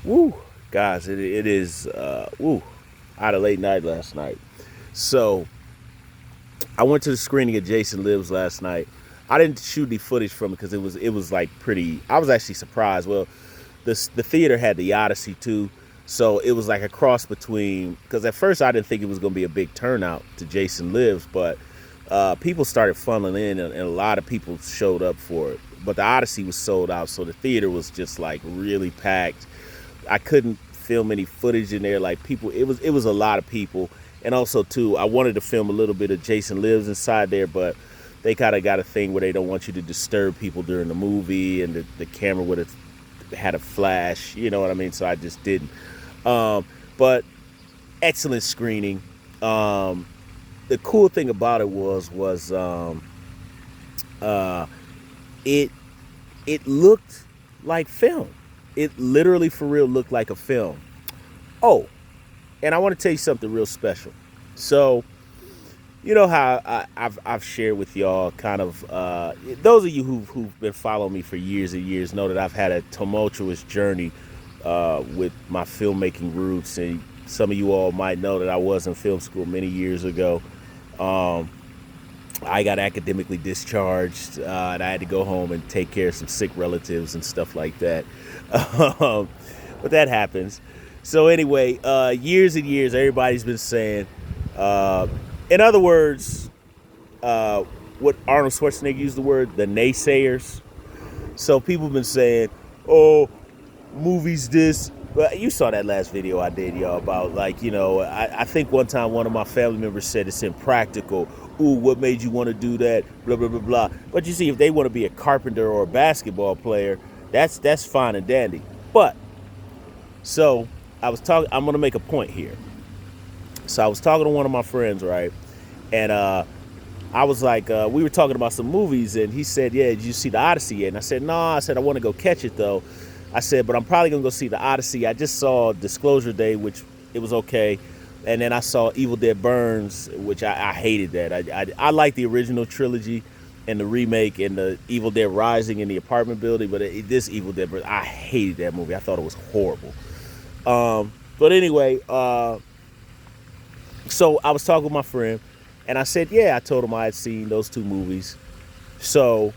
Woo, guys, it is. Woo, I had a late night last night. So I went to the screening of Jason Lives last night. I didn't shoot the footage from it because it was like pretty. I was actually surprised. Well, the theater had the Odyssey too, so it was like a cross between. Because at first I didn't think it was going to be a big turnout to Jason Lives, but people started funneling in, and a lot of people showed up for it. But the Odyssey was sold out, so the theater was just like really packed. I couldn't film any footage in there. Like people, it was a lot of people, and also too, I wanted to film a little bit of Jason Lives inside there, but they kind of got a thing where they don't want you to disturb people during the movie, and the camera would have had a flash. You know what I mean? So I just didn't. But excellent screening. The cool thing about it was it it looked like film. It literally for real looked like a film. Oh, and I want to tell you something real special. So, you know how I've shared with y'all kind of those of you who've been following me for years and years know that I've had a tumultuous journey with my filmmaking roots, and some of you all might know that I was in film school many years ago. Um, I got academically discharged, and I had to go home and take care of some sick relatives and stuff like that. Um, but that happens. So anyway, years and years, everybody's been saying, uh, in other words, uh, what Arnold Schwarzenegger used the word, the naysayers. So people have been saying, "Oh, movies this." Well, you saw that last video I did, y'all, about like, I think one time one of my family members said it's impractical. Ooh, what made you want to do that? Blah blah blah blah. But you see, if they want to be a carpenter or a basketball player, that's fine and dandy. But so I was talking. I'm gonna make a point here. So I was talking to one of my friends, right? And I was like, we were talking about some movies, and he said, "Yeah, did you see the Odyssey yet?" And I said, "No." I said, "I want to go catch it though." I said, "But I'm probably gonna go see the Odyssey." I just saw Disclosure Day, which it was okay, and then I saw Evil Dead Burns, which I hated that. I like the original trilogy and the remake and the Evil Dead Rising in the apartment building, but this Evil Dead Burns, I hated that movie. I thought it was horrible. But anyway, so I was talking with my friend, and I said, "Yeah." I told him I had seen those two movies. So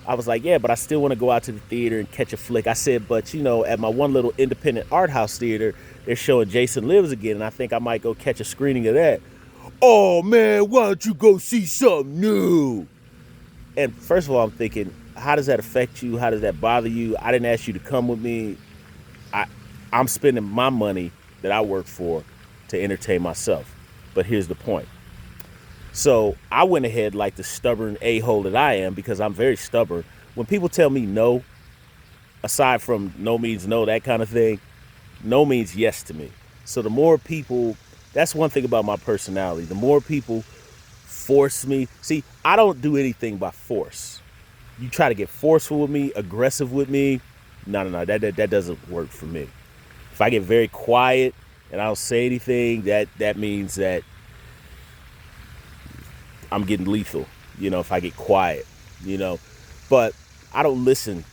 I was like, "Yeah, but I still want to go out to the theater and catch a flick." I said, "But at my one little independent art house theater, they're showing Jason Lives again, and I think I might go catch a screening of that." "Oh man, why don't you go see something new?" And first of all, I'm thinking, how does that affect you? How does that bother you? I didn't ask you to come with me. I I'm spending my money that I work for to entertain myself. But here's the point. So I went ahead like the stubborn a-hole that I am, because I'm very stubborn. When people tell me no, aside from no means no, that kind of thing, no means yes to me. So the more people, that's one thing about my personality. The more people force me, see, I don't do anything by force. You try to get forceful with me, aggressive with me, no, no, no, that doesn't work for me. If I get very quiet and I don't say anything, that means that I'm getting lethal. If I get quiet, you know. But I don't listen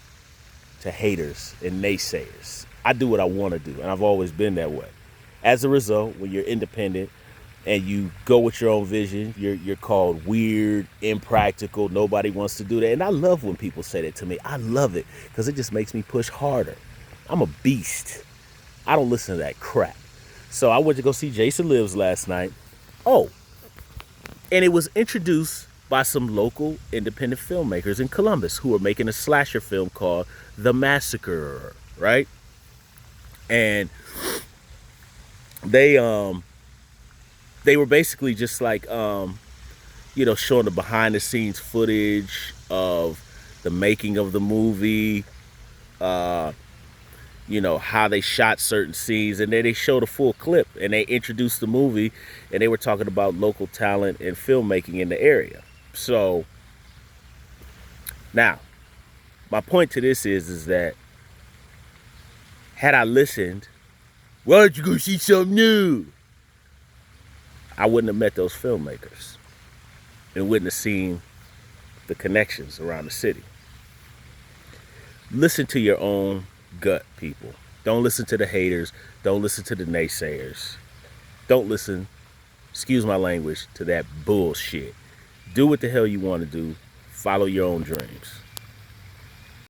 to haters and naysayers. I do what I want to do, and I've always been that way. As a result, when you're independent and you go with your own vision, you're called weird, impractical. Nobody wants to do that, and I love when people say that to me. I love it because it just makes me push harder. I'm a beast. I don't listen to that crap. So I went to go see Jason Lives last night. Oh, and it was introduced by some local independent filmmakers in Columbus who are making a slasher film called The Massacre, right? And they they were basically just like showing the behind the scenes footage of the making of the movie, uh how they shot certain scenes, and then they showed a full clip and they introduced the movie, and they were talking about local talent and filmmaking in the area. So now, my point to this is that had I listened, "Why don't you go see something new?" I wouldn't have met those filmmakers and wouldn't have seen the connections around the city. Listen to your own gut, people. Don't listen to the haters. Don't listen to the naysayers. Don't listen, excuse my language, to that bullshit. Do what the hell you want to do. Follow your own dreams.